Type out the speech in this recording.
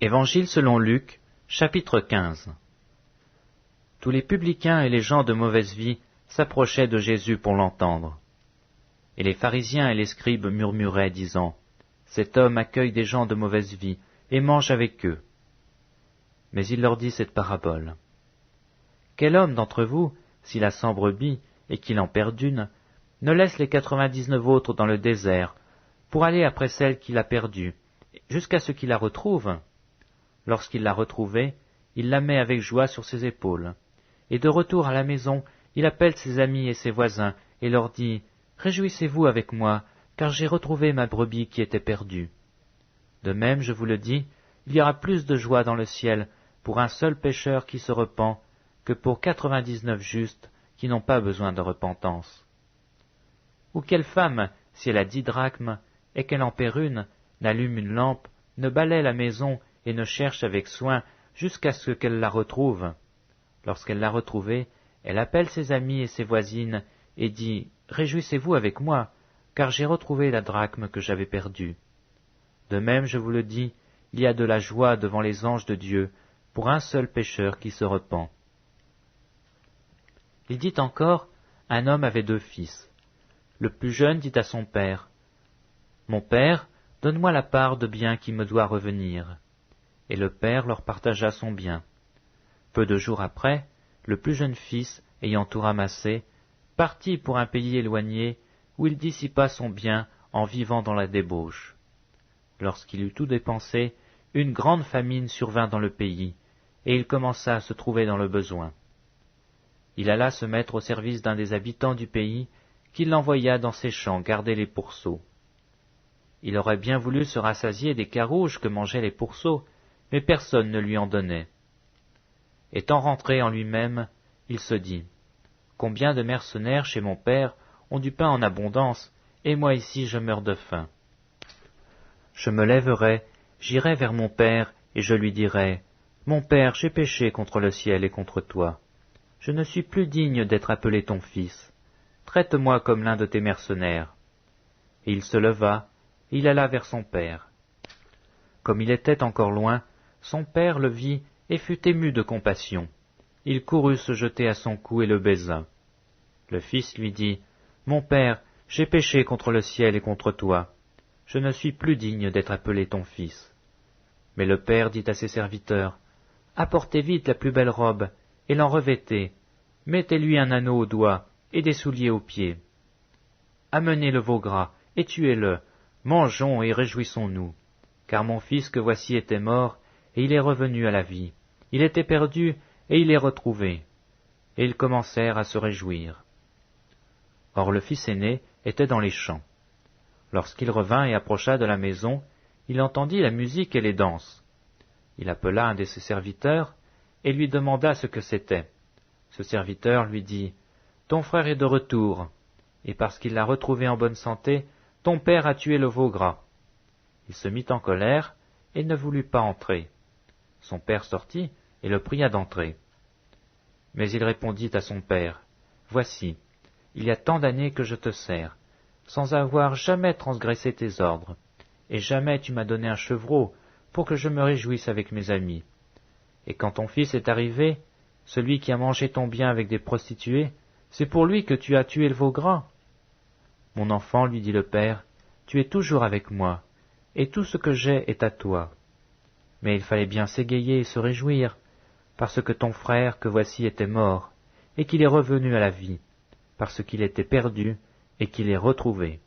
Évangile selon Luc, chapitre 15. Tous les publicains et les gens de mauvaise vie s'approchaient de Jésus pour l'entendre. Et les pharisiens et les scribes murmuraient, disant, « Cet homme accueille des gens de mauvaise vie et mange avec eux. » Mais il leur dit cette parabole. « Quel homme d'entre vous, s'il a 100 brebis et qu'il en perd une, ne laisse les 99 autres dans le désert pour aller après celle qu'il a perdue, jusqu'à ce qu'il la retrouve? Lorsqu'il l'a retrouvée, il la met avec joie sur ses épaules. Et de retour à la maison, il appelle ses amis et ses voisins et leur dit, « Réjouissez-vous avec moi, car j'ai retrouvé ma brebis qui était perdue. » De même, je vous le dis, il y aura plus de joie dans le ciel pour un seul pécheur qui se repent que pour 99 justes qui n'ont pas besoin de repentance. Ou quelle femme, si elle a 10 drachmes et qu'elle en perd une, n'allume une lampe, ne balaie la maison et ne cherche avec soin jusqu'à ce qu'elle la retrouve. Lorsqu'elle l'a retrouvée, elle appelle ses amis et ses voisines et dit, « Réjouissez-vous avec moi, car j'ai retrouvé la drachme que j'avais perdue. » De même, je vous le dis, il y a de la joie devant les anges de Dieu pour un seul pécheur qui se repent. Il dit encore, un homme avait 2 fils. Le plus jeune dit à son père, « Mon père, donne-moi la part de bien qui me doit revenir. » Et le père leur partagea son bien. Peu de jours après, le plus jeune fils, ayant tout ramassé, partit pour un pays éloigné, où il dissipa son bien en vivant dans la débauche. Lorsqu'il eut tout dépensé, une grande famine survint dans le pays, et il commença à se trouver dans le besoin. Il alla se mettre au service d'un des habitants du pays, qui l'envoya dans ses champs garder les pourceaux. Il aurait bien voulu se rassasier des carouges que mangeaient les pourceaux, mais personne ne lui en donnait. Étant rentré en lui-même, il se dit, « Combien de mercenaires chez mon père ont du pain en abondance, et moi ici je meurs de faim. Je me lèverai, j'irai vers mon père, et je lui dirai, « Mon père, j'ai péché contre le ciel et contre toi. Je ne suis plus digne d'être appelé ton fils. Traite-moi comme l'un de tes mercenaires. » Et il se leva, et il alla vers son père. Comme il était encore loin, son père le vit et fut ému de compassion. Il courut se jeter à son cou et le baisa. Le fils lui dit, « Mon père, j'ai péché contre le ciel et contre toi. Je ne suis plus digne d'être appelé ton fils. » Mais le père dit à ses serviteurs, « Apportez vite la plus belle robe, et l'en revêtez. Mettez-lui un anneau au doigt et des souliers aux pieds. Amenez le veau gras et tuez-le. Mangeons et réjouissons-nous. Car mon fils que voici était mort, et il est revenu à la vie. Il était perdu, et il est retrouvé. » Et ils commencèrent à se réjouir. Or le fils aîné était dans les champs. Lorsqu'il revint et approcha de la maison, il entendit la musique et les danses. Il appela un de ses serviteurs, et lui demanda ce que c'était. Ce serviteur lui dit, « Ton frère est de retour, et parce qu'il l'a retrouvé en bonne santé, ton père a tué le veau gras. » Il se mit en colère, et ne voulut pas entrer. Son père sortit, et le pria d'entrer. Mais il répondit à son père, « Voici, il y a tant d'années que je te sers, sans avoir jamais transgressé tes ordres, et jamais tu m'as donné un chevreau pour que je me réjouisse avec mes amis. Et quand ton fils est arrivé, celui qui a mangé ton bien avec des prostituées, c'est pour lui que tu as tué le veau gras. » « Mon enfant, lui dit le père, tu es toujours avec moi, et tout ce que j'ai est à toi. Mais il fallait bien s'égayer et se réjouir, parce que ton frère que voici était mort, et qu'il est revenu à la vie, parce qu'il était perdu, et qu'il est retrouvé. »